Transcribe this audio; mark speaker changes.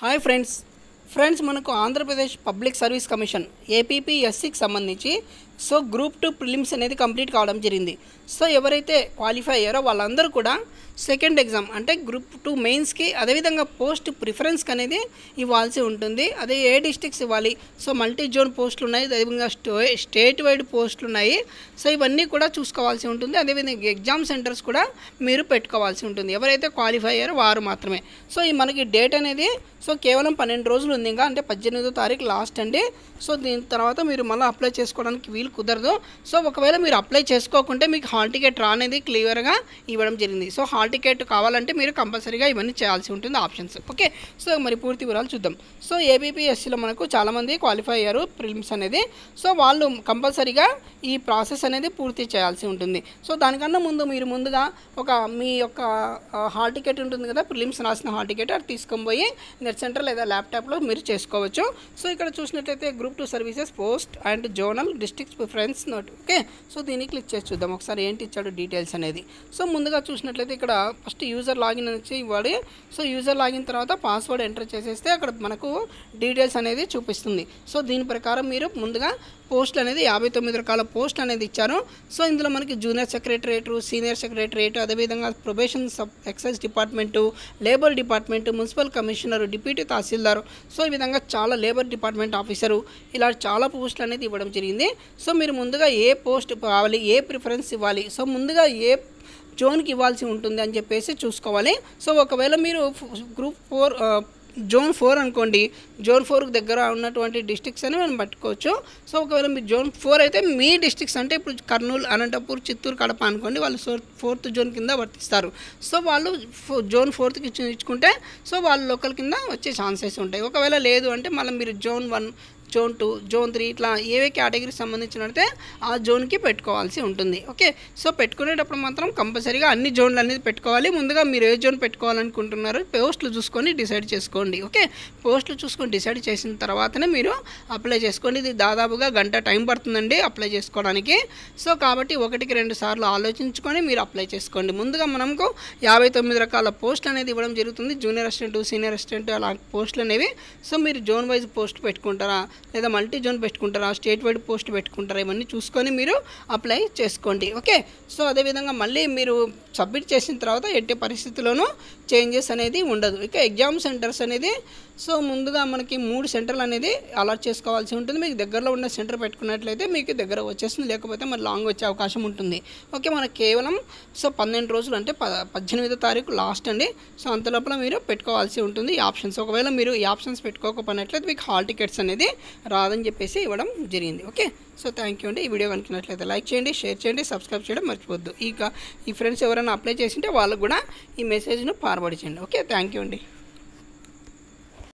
Speaker 1: Hi friends మనకు Andhra Pradesh public service commission ఏపీపీఎస్సికి సంబంధించి group 2 prelims అనేది కంప్లీట్ కావడం జరిగింది. ఎవరైతే క్వాలిఫై అయ్యారో వాళ్ళందరూ కూడా సెకండ్ ఎగ్జామ్ అంటే గ్రూప్ 2 మెయిన్స్కి అదేవిధంగా పోస్ట్ ప్రిఫరెన్స్కి అనేది ఇవ్వాల్సి ఉంటుంది. అదే ఏ డిస్ట్రిక్ట్స్ ఇవ్వాలి, మల్టీ జోన్ పోస్టులు ఉన్నాయి, అదేవిధంగా స్టేట్ వైడ్ పోస్టులు ఉన్నాయి. ఇవన్నీ కూడా చూసుకోవాల్సి ఉంటుంది. అదేవిధంగా ఎగ్జామ్ సెంటర్స్ కూడా మీరు పెట్టుకోవాల్సి ఉంటుంది. ఎవరైతే క్వాలిఫై అయ్యారో వారు మాత్రమే. ఈ మనకి డేట్ అనేది కేవలం 12 రోజులు ఉంది ఇంకా, అంటే 18వ తారీఖు లాస్ట్ అండి. దీని తర్వాత మీరు మళ్ళీ అప్లై చేసుకోవడానికి వీలు కుదరదు. ఒకవేళ మీరు అప్లై చేసుకోకుంటే మీకు హాల్ టికెట్ అనేది క్లియర్గా ఇవ్వడం జరిగింది. హాల్ టికెట్ కావాలంటే మీరు కంపల్సరీగా ఇవన్నీ చేయాల్సి ఉంటుంది ఆప్షన్స్. ఓకే, మరి పూర్తి వివరాలు చూద్దాం. ఏబీపీఎస్సీలో మనకు చాలామంది క్వాలిఫై అయ్యారు ప్రిలిమ్స్ అనేది. వాళ్ళు కంపల్సరీగా ఈ ప్రాసెస్ అనేది పూర్తి చేయాల్సి ఉంటుంది. దానికన్నా మీరు ముందుగా మీ యొక్క హాల్ టికెట్ ఉంటుంది కదా, ప్రిలిమ్స్ రాసిన హాల్ టికెట్ అది తీసుకొని పోయి నెట్ సెంటర్ లేదా ల్యాప్టాప్లో మీరు చేసుకోవచ్చు. ఇక్కడ చూసినట్లయితే group 2 services post and zonal district preference note. Okay, దీన్ని క్లిక్ చేసి చూద్దాం ఒకసారి ఏంటి ఇచ్చాడు డీటెయిల్స్ అనేది. ముందుగా చూసినట్లయితే ఇక్కడ ఫస్ట్ యూజర్ లాగిన్ వచ్చి ఇవ్వాలి. యూజర్ లాగిన్ తర్వాత పాస్వర్డ్ ఎంటర్ చేసేస్తే అక్కడ మనకు డీటెయిల్స్ అనేది చూపిస్తుంది. దీని ప్రకారం మీరు ముందుగా పోస్టులు అనేది 59 రకాల పోస్ట్ అనేది ఇచ్చారు. ఇందులో మనకి జూనియర్ సెక్రటరేటు, సీనియర్ సెక్రటరేటు, అదేవిధంగా probation excise department, labour department, municipal commissioner, deputy tahsildar, ఈ విధంగా చాలా లేబర్ డిపార్ట్మెంట్ ఆఫీసరు, ఇలా చాలా పోస్టులు అనేది ఇవ్వడం జరిగింది. మీరు ముందుగా ఏ పోస్ట్ కావాలి, ఏ ప్రిఫరెన్స్ ఇవ్వాలి, ముందుగా ఏ జోన్కి ఇవ్వాల్సి ఉంటుంది అని చెప్పేసి చూసుకోవాలి. ఒకవేళ మీరు గ్రూప్ 4 జోన్ 4 అనుకోండి, జోన్ 4కి దగ్గర ఉన్నటువంటి డిస్ట్రిక్ట్స్ అని మనం పట్టుకోవచ్చు. ఒకవేళ మీరు జోన్ 4 అయితే మీ డిస్ట్రిక్ట్స్ అంటే ఇప్పుడు కర్నూలు, అనంతపూర్, చిత్తూరు, కడప అనుకోండి, వాళ్ళు 4th జోన్ కింద వర్తిస్తారు. వాళ్ళు జోన్ 4కి ఇచ్చుకుంటే వాళ్ళ లోకల్ కింద వచ్చే ఛాన్సెస్ ఉంటాయి. ఒకవేళ లేదు అంటే మళ్ళీ మీరు జోన్ 1, జోన్ 2, జోన్ 3 ఇట్లా ఏవే కేటగిరీకి సంబంధించినట్టే ఆ జోన్కి పెట్టుకోవాల్సి ఉంటుంది. ఓకే, పెట్టుకునేటప్పుడు మాత్రం కంపల్సరీగా అన్ని జోన్లు అనేది పెట్టుకోవాలి. ముందుగా మీరు ఏ జోన్ పెట్టుకోవాలనుకుంటున్నారో పోస్టులు చూసుకొని డిసైడ్ చేసుకోండి. ఓకే, పోస్టులు చూసుకొని డిసైడ్ చేసిన తర్వాతనే మీరు అప్లై చేసుకోండి. ఇది దాదాపుగా గంట టైం పడుతుందండి అప్లై చేసుకోవడానికి. కాబట్టి 1-2 సార్లు ఆలోచించుకొని మీరు అప్లై చేసుకోండి. ముందుగా మనకు 59 రకాల పోస్టులు అనేది ఇవ్వడం జరుగుతుంది. జూనియర్ అసిస్టెంట్, సీనియర్ అసిస్టెంట్ అలా పోస్టులు అనేవి. మీరు జోన్ వైజ్ పోస్ట్ పెట్టుకుంటారా లేదా మల్టీ జోన్ పెట్టుకుంటారా, స్టేట్ వైడ్ పోస్ట్ పెట్టుకుంటారా, ఇవన్నీ చూసుకొని మీరు అప్లై చేసుకోండి. ఓకే, అదేవిధంగా మళ్ళీ మీరు సబ్మిట్ చేసిన తర్వాత ఎట్టి పరిస్థితుల్లోనూ చేంజెస్ అనేది ఉండదు. ఇక ఎగ్జామ్ సెంటర్స్ అనేది ముందుగా మనకి 3 సెంటర్లు అనేది అలాట్ చేసుకోవాల్సి ఉంటుంది. మీకు దగ్గరలో ఉన్న సెంటర్ పెట్టుకున్నట్లయితే మీకు దగ్గర వచ్చేస్తుంది, లేకపోతే మరి లాంగ్ వచ్చే అవకాశం ఉంటుంది. ఓకే, మనకు కేవలం 12 రోజులు అంటే 18వ తారీఖు లాస్ట్ అండి. అంతలోపల మీరు పెట్టుకోవాల్సి ఉంటుంది ఈ ఆప్షన్స్. ఒకవేళ మీరు ఈ ఆప్షన్స్ పెట్టుకోకపోయినట్లయితే మీకు హాల్ టికెట్స్ అనేది రాదని చెప్పేసి ఇవ్వడం జరిగింది. ఓకే, థ్యాంక్ యూ అండి. ఈ వీడియో కనుకున్నట్లయితే లైక్ చేయండి, షేర్ చేయండి, సబ్స్క్రైబ్ చేయడం మర్చిపోవద్దు. ఈ ఫ్రెండ్స్ ఎవరైనా అప్లై చేసింటే వాళ్ళకు కూడా ఈ మెసేజ్ను ఫార్వర్డ్ చేయండి. ఓకే, థ్యాంక్ యూ అండి.